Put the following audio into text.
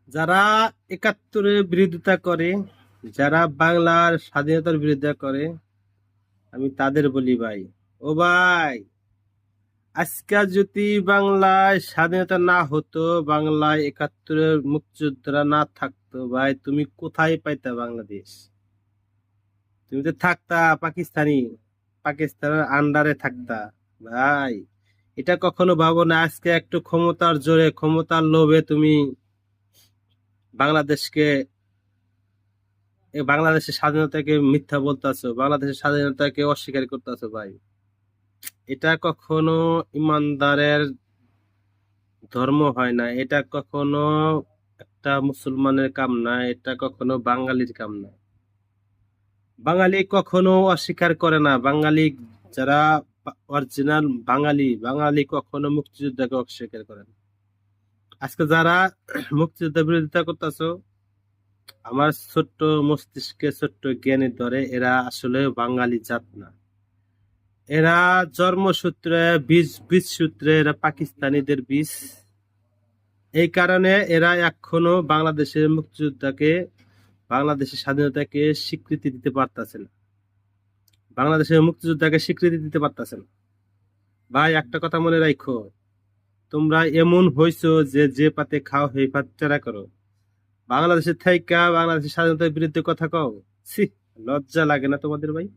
যারা একাত্তরের বিরোধিতা করে, যারা বাংলার স্বাধীনতার বিরোধিতা করে, আমি তাদের বলি ভাই, ও ভাই, আজকে যদি বাংলায় স্বাধীনতা না হতো, বাংলায় একাত্তরের মুক্তিযোদ্ধারা না থাকতো, ভাই তুমি কোথায় পাইতা বাংলাদেশ? তুমি তো থাকতা পাকিস্তানের আন্ডারে থাকতা। ভাই, এটা কখনো ভাবো না? আজকে একটু ক্ষমতার জোরে, ক্ষমতার লোভে তুমি বাংলাদেশকে, বাংলাদেশের স্বাধীনতাকে মিথ্যা বলতেছো, বাংলাদেশের স্বাধীনতাকে অস্বীকার করতেছো। ভাই, এটা কখনো ইমানদারের ধর্ম হয় না, এটা কখনো একটা মুসলমানের কাম না, এটা কখনো বাঙালির কাম না। বাঙালি কখনো অস্বীকার করে না, বাঙালি যারা অরিজিনাল বাঙালি, বাঙালি কখনো মুক্তিযোদ্ধাকে অস্বীকার করে না। আজকে যারা মুক্তিযুদ্ধের বিরোধিতা করতেছো, আমার ছোট্ট মস্তিষ্কে ছোট্ট জ্ঞানের ধরে এরা আসলে বাঙালি জাত না। এরা জন্মসূত্রে বীজ বীজ সূত্রে এরা পাকিস্তানিদের বীজ। এই কারণে এরা এখনো বাংলাদেশের মুক্তিযোদ্ধাকে, বাংলাদেশের স্বাধীনতাকে স্বীকৃতি দিতে পারতেছে না, বাংলাদেশের মুক্তিযোদ্ধাকে স্বীকৃতি দিতে পারতেছে না। ভাই, একটা কথা মনে রাখো, তোমরা এমন হইছো যে যে পাতে খাও সেই পাত টেরা করো। বাংলাদেশের থাইকা বাংলাদেশের স্বাধীনতার বিরুদ্ধে কথা কও, ছি, লজ্জা লাগে না তোমাদের ভাই?